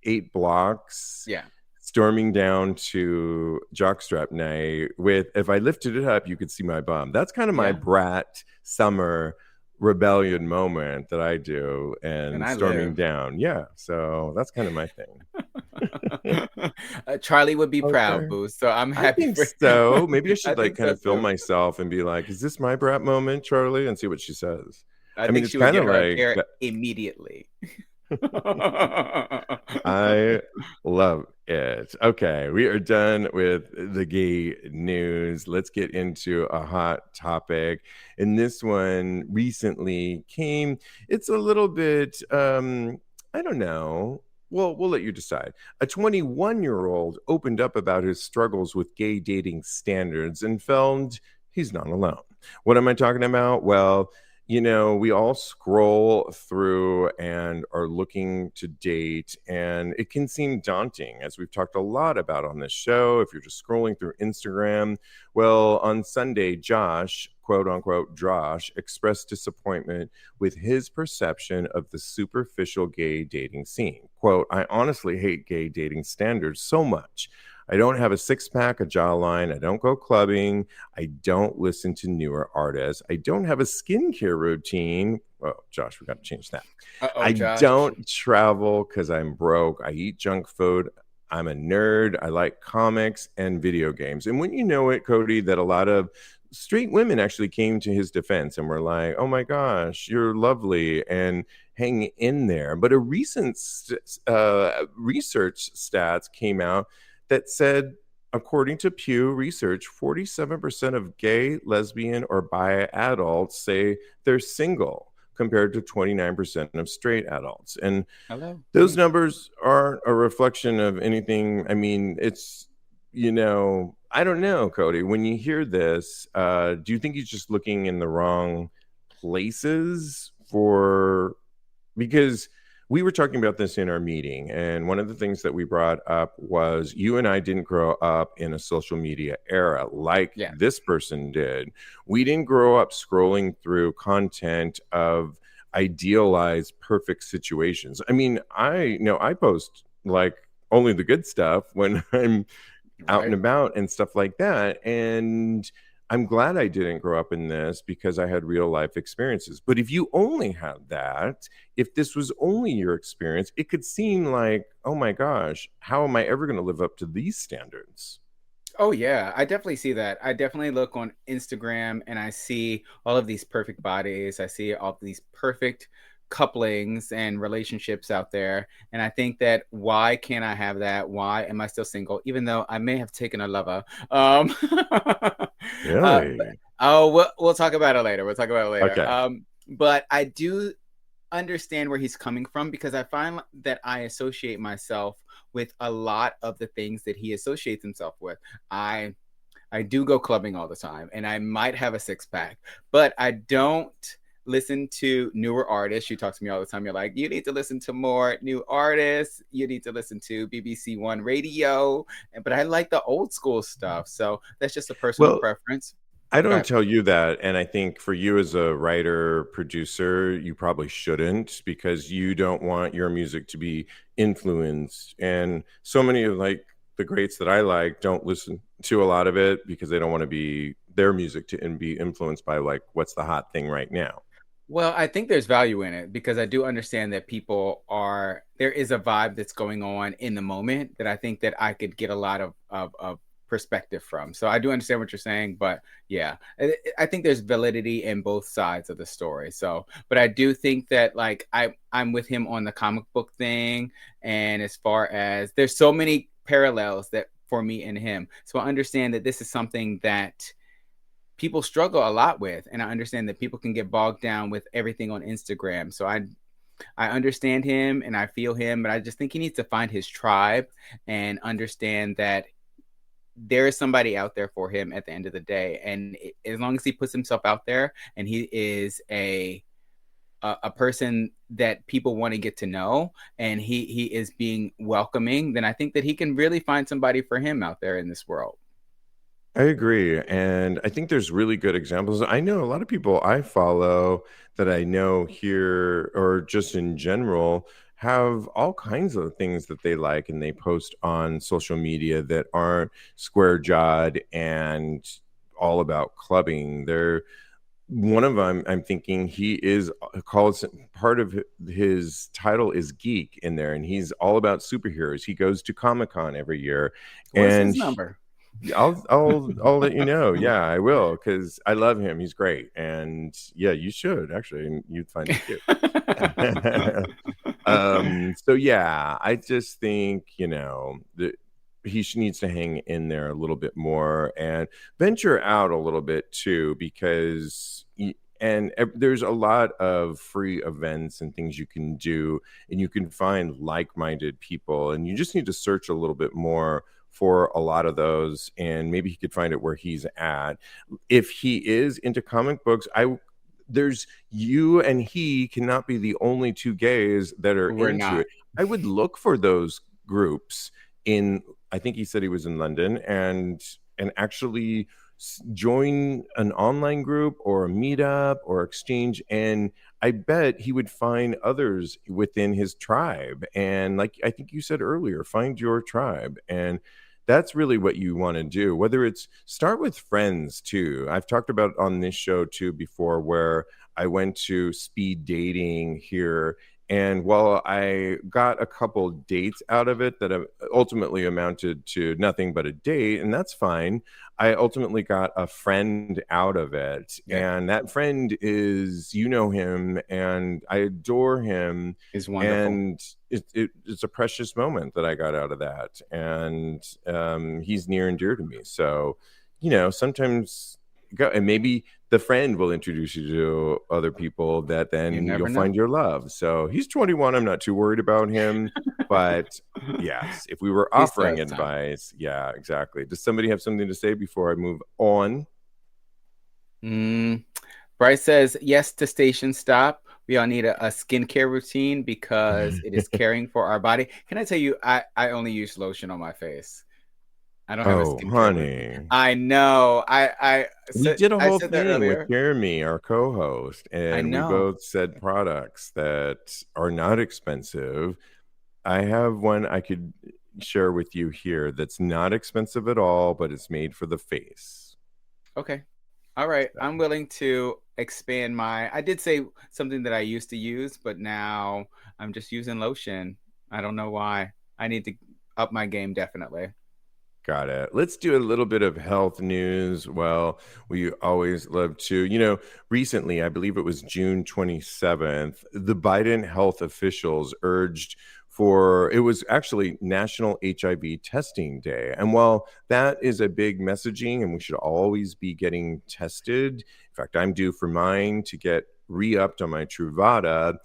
8 blocks. Yeah. Storming down to Jockstrap night if I lifted it up, you could see my bum. That's kind of my Brat Summer rebellion moment that I do and storming down. Yeah. So that's kind of my thing. Charlie would be proud, boo. So I'm happy. I think so. Maybe I should kind of film myself and be like, is this my Brat moment, Charlie? And see what she says. I mean, it's kind of like immediately. I love it. Okay, we are done with the gay news. Let's get into a hot topic. And this one recently came, it's a little bit, I don't know. Well, we'll let you decide. A 21-year-old opened up about his struggles with gay dating standards and found he's not alone. What am I talking about? Well, we all scroll through and are looking to date, and it can seem daunting, as we've talked a lot about on this show. If you're just scrolling through Instagram, well, on Sunday, Josh, quote unquote, Josh, expressed disappointment with his perception of the superficial gay dating scene. Quote, I honestly hate gay dating standards so much. I don't have a six-pack, a jawline. I don't go clubbing. I don't listen to newer artists. I don't have a skincare routine. Oh, Josh, we got to change that. Josh. Don't travel because I'm broke. I eat junk food. I'm a nerd. I like comics and video games. And when you know it, Kodi, that a lot of straight women actually came to his defense and were like, oh my gosh, you're lovely and hang in there. But a recent research stats came out that said, according to Pew Research, 47% of gay, lesbian, or bi adults say they're single, compared to 29% of straight adults. And those numbers aren't a reflection of anything. I mean, it's, I don't know, Kodi. When you hear this, do you think he's just looking in the wrong places because we were talking about this in our meeting, and one of the things that we brought up was you and I didn't grow up in a social media era like this person did. We didn't grow up scrolling through content of idealized perfect situations. I mean, I post like only the good stuff when I'm out and about and stuff like that. And I'm glad I didn't grow up in this because I had real life experiences. But if you only had that, if this was only your experience, it could seem like, oh my gosh, how am I ever going to live up to these standards? Oh, yeah, I definitely see that. I definitely look on Instagram and I see all of these perfect bodies. I see all of these perfect couplings and relationships out there. And I think that why can't I have that? Why am I still single? Even though I may have taken a lover. Really? We'll talk about it later. Okay. But I do understand where he's coming from because I find that I associate myself with a lot of the things that he associates himself with. I do go clubbing all the time and I might have a six-pack, but I don't listen to newer artists. You talk to me all the time. You're like, you need to listen to more new artists. You need to listen to BBC One radio. But I like the old school stuff. So that's just a personal preference. I don't But tell you that. And I think for you as a writer, producer, you probably shouldn't because you don't want your music to be influenced. And so many of like the greats that I like don't listen to a lot of it because they don't want to be their music to and be influenced by like what's the hot thing right now. well, I think there's value in it because I do understand that there is a vibe that's going on in the moment that I think that I could get a lot of perspective from. So I do understand what you're saying, but yeah, I think there's validity in both sides of the story. So, but I do think that like I'm with him on the comic book thing, and as far as there's so many parallels that for me and him. So I understand that this is something that people struggle a lot with, and I understand that people can get bogged down with everything on Instagram. So I understand him and I feel him, but I just think he needs to find his tribe and understand that there is somebody out there for him at the end of the day. And as long as he puts himself out there and he is a person that people want to get to know, and he is being welcoming, then I think that he can really find somebody for him out there in this world. I agree. And I think there's really good examples. I know a lot of people I follow that I know here or just in general have all kinds of things that they like and they post on social media that aren't square jawed and all about clubbing. They're one of them. I'm thinking he is calls part of his title is geek in there, and he's all about superheroes. He goes to Comic-Con every year, What's his and number? I'll let you know. Yeah, I will because I love him. He's great, and yeah, you should actually, and you'd find him cute. So yeah, I just think that needs to hang in there a little bit more and venture out a little bit too, because there's a lot of free events and things you can do, and you can find like-minded people, and you just need to search a little bit more for a lot of those, and maybe he could find it where he's at. If he is into comic books, there's you and he cannot be the only two gays that are We're into not. it. I would look for those groups in, I think he said he was in London, and actually join an online group or a meetup or exchange, and I bet he would find others within his tribe. And like I think you said earlier, find your tribe. And that's really what you want to do, whether it's start with friends too. I've talked about on this show too before, where I went to speed dating here, and while I got a couple dates out of it that ultimately amounted to nothing but a date, and that's fine, I ultimately got a friend out of it. Yeah, And that friend is, him, and I adore him. is wonderful. And it's a precious moment that I got out of that. And he's near and dear to me. So, sometimes go, and maybe the friend will introduce you to other people that You then never you'll know. find your love. So he's 21. I'm not too worried about him. But yes, if we were He still offering has time. advice, yeah, exactly. Does somebody have something to say before I move on? Mm. Bryce says yes to station stop. We all need a skincare routine because it is caring for our body. Can I tell you, I only use lotion on my face. I don't have a Oh, skincare routine. honey. I know. We did a I whole said that thing with earlier. Jeremy, our co-host, I and we know. both said products that are not expensive. I have one I could share with you here that's not expensive at all, but it's made for the face. Okay. All right. I'm willing to expand my. I did say something that I used to use, but now I'm just using lotion. I don't know why. I need to up my game definitely. Got it. Let's do a little bit of health news. Well, we always love to. Recently, I believe it was June 27th, the Biden health officials urged it was actually National HIV Testing Day. And while that is a big messaging and we should always be getting tested, in fact, I'm due for mine to get re-upped on my Truvada.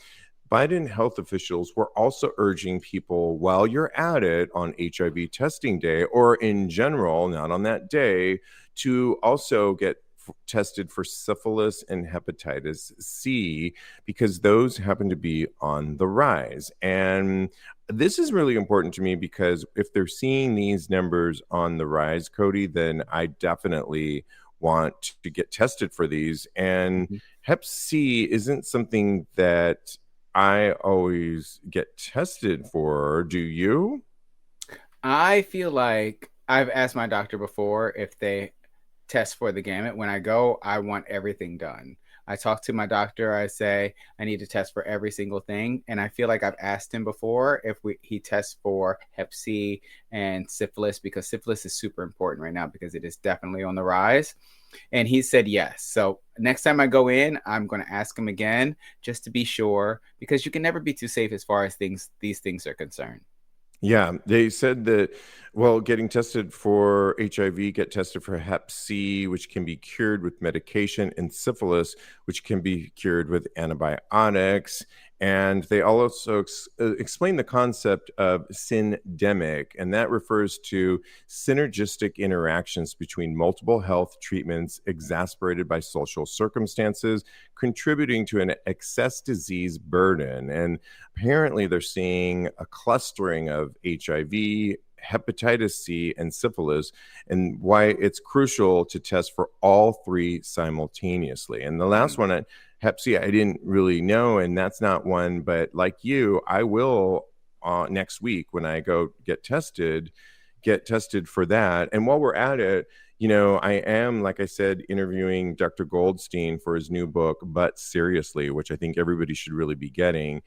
Biden health officials were also urging people while you're at it on HIV testing day or in general, not on that day, to also get tested for syphilis and hepatitis C because those happen to be on the rise. And this is really important to me because if they're seeing these numbers on the rise, Kodi, then I definitely want to get tested for these. And Hep C isn't something that I always get tested for. Do you? I feel like I've asked my doctor before if they test for the gamut. When I go, I want everything done. I talk to my doctor. I say I need to test for every single thing, and I feel like I've asked him before if he tests for Hep C and syphilis, because syphilis is super important right now because it is definitely on the rise. And he said yes. So next time I go in, I'm going to ask him again just to be sure, because you can never be too safe as far as these things are concerned. Yeah, they said that, well, getting tested for HIV, get tested for Hep C, which can be cured with medication, and syphilis, which can be cured with antibiotics. And they also explain the concept of syndemic, and that refers to synergistic interactions between multiple health treatments exacerbated by social circumstances, contributing to an excess disease burden. And apparently they're seeing a clustering of HIV, hepatitis C, and syphilis, and why it's crucial to test for all three simultaneously. And the last one, Hep C, I didn't really know, and that's not one, but like you, I will next week when I go get tested for that. And while we're at it, I am, like I said, interviewing Dr. Goldstein for his new book, But Seriously, which I think everybody should really be getting.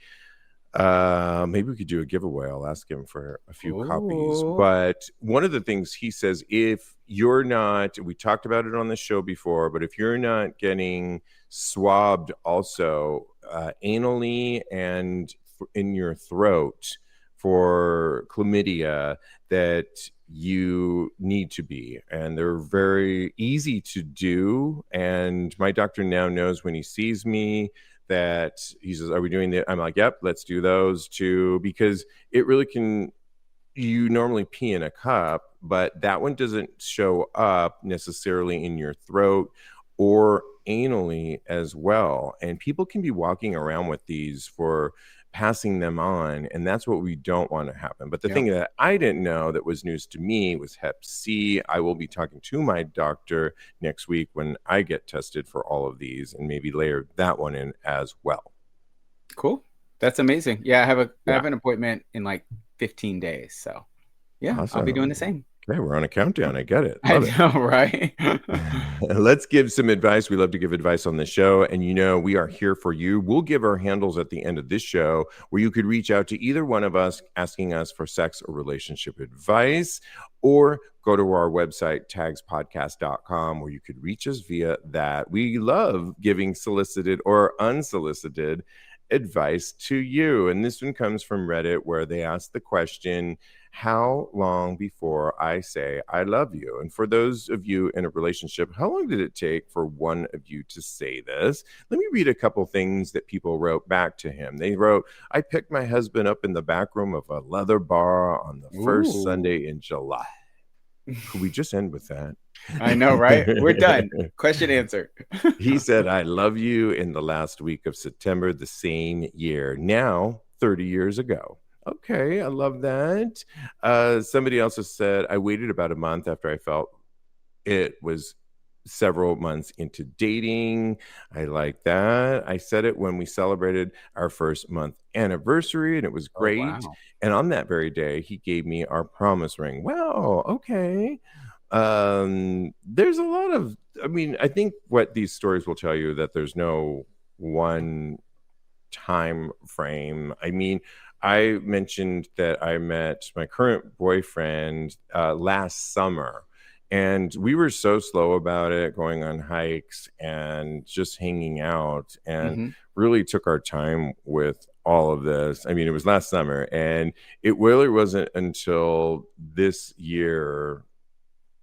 Maybe we could do a giveaway. I'll ask him for a few copies. But one of the things he says, if you're not, we talked about it on the show before, but if you're not getting swabbed also anally and in your throat for chlamydia, that you need to be. And they're very easy to do. And my doctor now knows when he sees me that he says, are we doing that? I'm like, yep, let's do those too, because it really can, you normally pee in a cup, but that one doesn't show up necessarily in your throat or anally as well. And people can be walking around with these for passing them on, and that's what we don't want to happen. But the thing that I didn't know that was news to me was Hep C. I will be talking to my doctor next week when I get tested for all of these, and maybe layer that one in as well. Cool. That's amazing. Yeah, I have an appointment in like 15 days. So yeah, awesome. I'll be doing the same. Okay, we're on a countdown. I get it. Love I know, right? Let's give some advice. We love to give advice on the show. And we are here for you. We'll give our handles at the end of this show where you could reach out to either one of us asking us for sex or relationship advice, or go to our website, tagspodcast.com, where you could reach us via that. We love giving solicited or unsolicited advice to you. And this one comes from Reddit, where they ask the question, how long before I say I love you? And for those of you in a relationship, how long did it take for one of you to say this? Let me read a couple things that people wrote back to him. They wrote, I picked my husband up in the back room of a leather bar on the first Sunday in July. Could we just end with that? I know, right? We're done. Question answered. He said, I love you in the last week of September the same year. Now, 30 years ago. Okay, I love that. Somebody else has said, I waited about a month after I felt it was several months into dating. I like that. I said it when we celebrated our first month anniversary, and it was great. Oh, wow. And on that very day, he gave me our promise ring. Wow, okay. There's a lot of, I think what these stories will tell you that there's no one time frame. I mentioned that I met my current boyfriend last summer, and we were so slow about it, going on hikes and just hanging out, and really took our time with all of this. It was last summer, and it really wasn't until this year,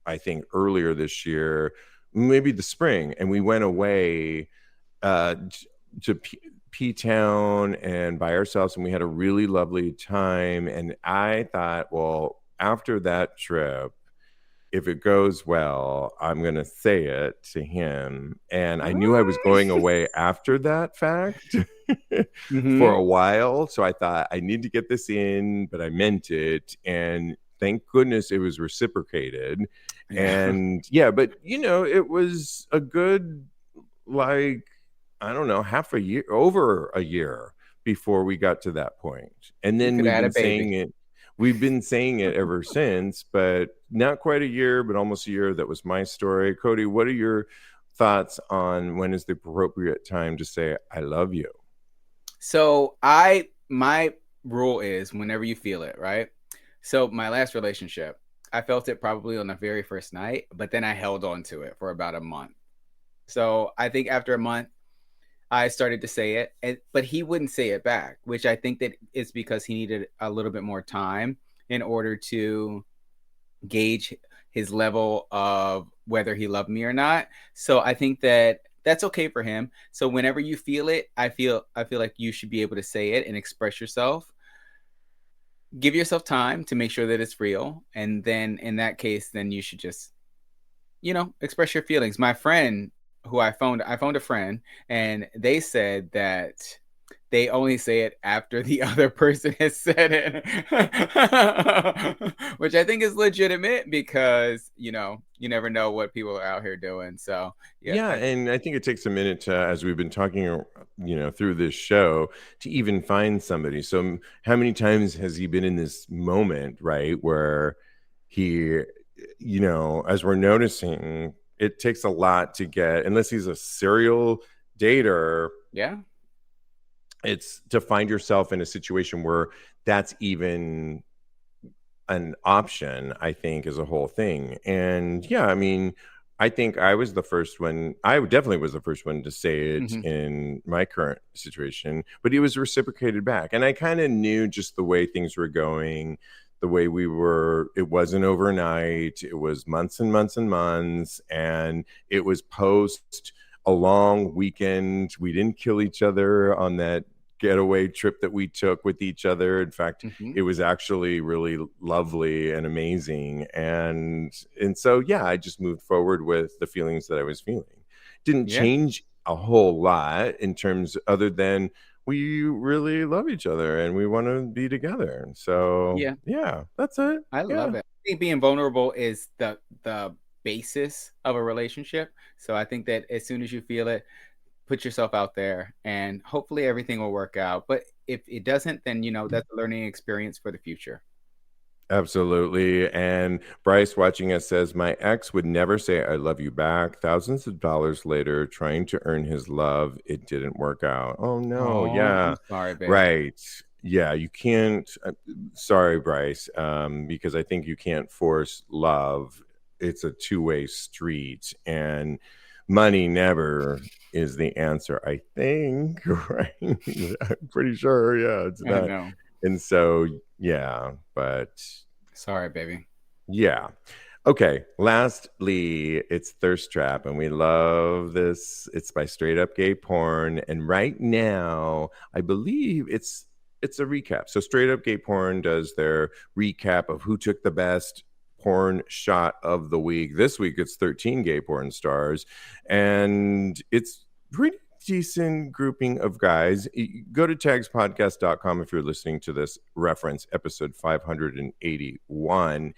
I think earlier this year, maybe the spring, and we went away to P-Town and by ourselves, and we had a really lovely time. And I thought, well, after that trip, if it goes well, I'm going to say it to him. And I knew I was going away after that fact for a while. So I thought I need to get this in, but I meant it. And thank goodness it was reciprocated. Yeah. And yeah, but it was a good, like, I don't know, half a year, over a year before we got to that point. And You then could add a baby. we've been saying it ever since, but not quite a year, but almost a year. That was my story. Kodi, what are your thoughts on when is the appropriate time to say I love you? So my rule is whenever you feel it, right? So my last relationship, I felt it probably on the very first night, but then I held on to it for about a month. So I think after a month, I started to say it, but he wouldn't say it back, which I think that is because he needed a little bit more time in order to gauge his level of whether he loved me or not. So I think that that's okay for him. So whenever you feel it, I feel like you should be able to say it and express yourself. Give yourself time to make sure that it's real, and then in that case, then you should just express your feelings. My friend who I phoned a friend, and they said that they only say it after the other person has said it, which I think is legitimate because you never know what people are out here doing. So yeah, Yeah, and I think it takes a minute to, as we've been talking, through this show, to even find somebody. So, how many times has he been in this moment, right, where he, as we're noticing, it takes a lot to get, unless he's a serial dater, yeah, it's to find yourself in a situation where that's even an option, I think, is a whole thing. And yeah, I mean, I think I was the first one. I definitely was the first one to say it hmm in my current situation, but it was reciprocated back. And I kind of knew just the way things were going, the way we were. It wasn't overnight, it was months and months and months. And it was post a long weekend. We didn't kill each other on that getaway trip that we took with each other. In fact, hmm it was actually really lovely and amazing. And so yeah, I just moved forward with the feelings that I was feeling. Didn't yeah, change a whole lot in terms, other than we really love each other and we want to be together. So yeah. yeah, that's it. I Yeah. love it. I think being vulnerable is the basis of a relationship. So I think that as soon as you feel it, put yourself out there and hopefully everything will work out. But if it doesn't, then that's a learning experience for the future. Absolutely. And Bryce watching us says, my ex would never say, I love you back. Thousands of dollars later, trying to earn his love, it didn't work out. Oh, no. Oh, I'm Yeah. sorry, baby. Right. Yeah. You can't. Sorry, Bryce, because I think you can't force love. It's a two-way street. And money never is the answer, I think. Right. I'm pretty sure. Yeah. It's I not. know. And so, yeah, but Sorry, baby. yeah. Okay. Lastly, it's Thirst Trap, and we love this. It's by Straight Up Gay Porn, and right now, I believe it's a recap. So Straight Up Gay Porn does their recap of who took the best porn shot of the week. This week, it's 13 gay porn stars, and it's pretty decent grouping of guys. Go to tagspodcast.com if you're listening to this reference, episode 581.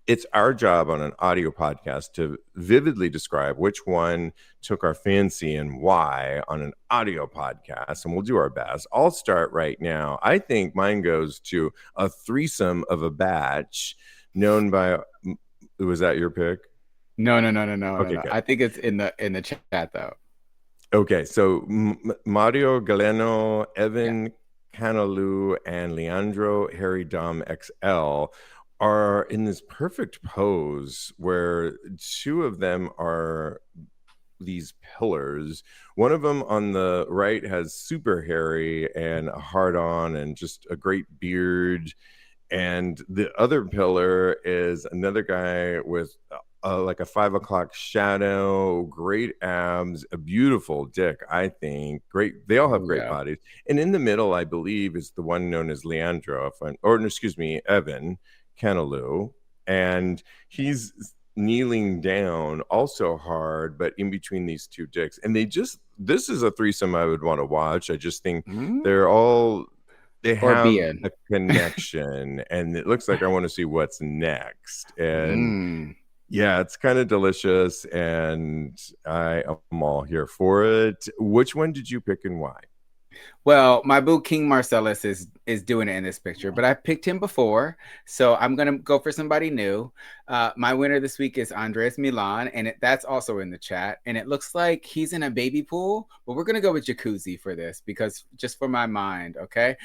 It's our job on an audio podcast to vividly describe which one took our fancy and why on an audio podcast, and we'll do our best. I'll start right now. I think mine goes to a threesome of a batch known by, was that your pick? No, no, no, no, no, no, Okay, no. good. I think it's in the chat though. Okay, so Mario Galeno, Yeah. Evan Canalu, and Leandro Harry Dom XL are in this perfect pose where two of them are these pillars. One of them on the right has super hairy and a hard on and just a great beard, and the other pillar is another guy with like a 5 o'clock shadow, great abs, a beautiful dick, I think. Great, they all have Oh great yeah. bodies. And in the middle, I believe, is the one known as Leandro, or no, excuse me, Evan Canalou, and he's kneeling down, also hard, but in between these two dicks. And this is a threesome I would want to watch. I just think Mm, they're all they or have being. a connection, and it looks like I want to see what's next. And yeah, it's kind of delicious, and I am all here for it. Which one did you pick and why? Well, my boo King Marcellus is doing it in this picture, but I picked him before, so I'm gonna go for somebody new. My winner this week is Andres Milan, and that's also in the chat. And it looks like he's in a baby pool, but we're gonna go with jacuzzi for this because just for my mind, okay?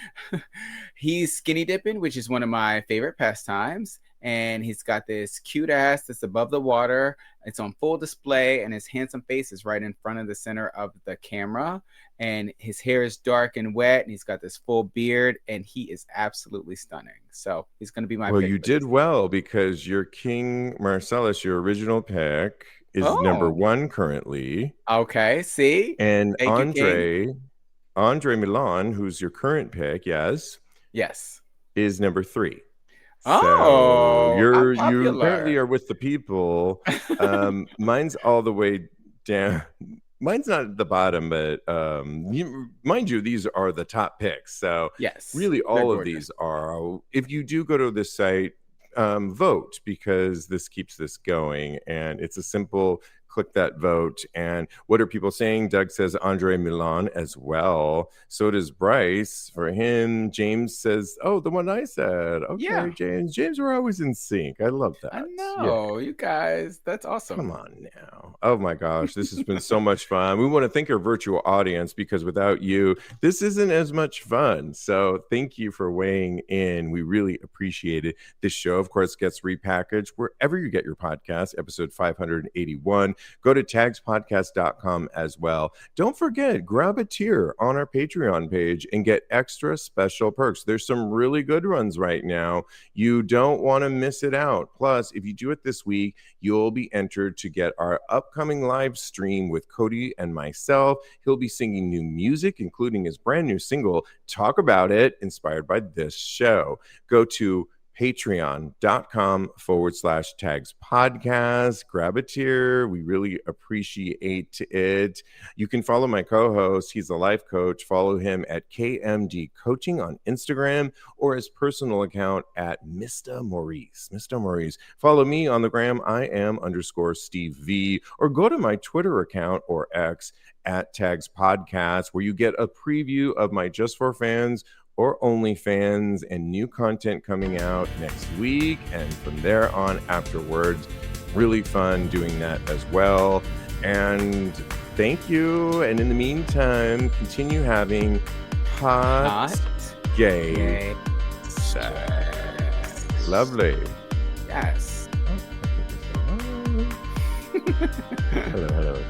He's skinny dipping, which is one of my favorite pastimes. And he's got this cute ass that's above the water. It's on full display, and his handsome face is right in front of the center of the camera. And his hair is dark and wet, and he's got this full beard, and he is absolutely stunning. So he's going to be my Well, pick. you did well because your King Marcellus, your original pick, is number one currently. Okay, see? And Andre Milan, who's your current pick, yes, is number 3. So you apparently are with the people. Mine's all the way down. Mine's not at the bottom, but mind you, these are the top picks. So really all of these are. If you do go to this site, vote, because this keeps this going, and it's a simple click that vote. And what are people saying? Doug says Andre Milan as well. So does Bryce. For him, James says, oh, the one I said. Okay, James, we're always in sync. I love that. I know, you guys. That's awesome. Come on now. Oh my gosh, this has been so much fun. We want to thank our virtual audience, because without you, this isn't as much fun. So thank you for weighing in. We really appreciate it. This show, of course, gets repackaged wherever you get your podcast, episode 581. Go to tagspodcast.com as well. Don't forget, grab a tier on our Patreon page and get extra special perks. There's some really good ones right now. You don't want to miss it out. Plus, if you do it this week, you'll be entered to get our upcoming live stream with Kodi and myself. He'll be singing new music, including his brand new single, Talk About It, inspired by this show. Go to patreon.com/tags podcast. Grab a tier. We really appreciate it. You can follow my co-host. He's a life coach. Follow him at KMD Coaching on Instagram, or his personal account at Mr. Maurice. Mr. Maurice. Follow me on the gram. I am _Steve V, or go to my Twitter account or X at Tags Podcast, where you get a preview of my Just for Fans or OnlyFans and new content coming out next week, and from there on afterwards. Really fun doing that as well. And thank you. And in the meantime, continue having hot gay sex. Lovely. Yes. Oh, hello.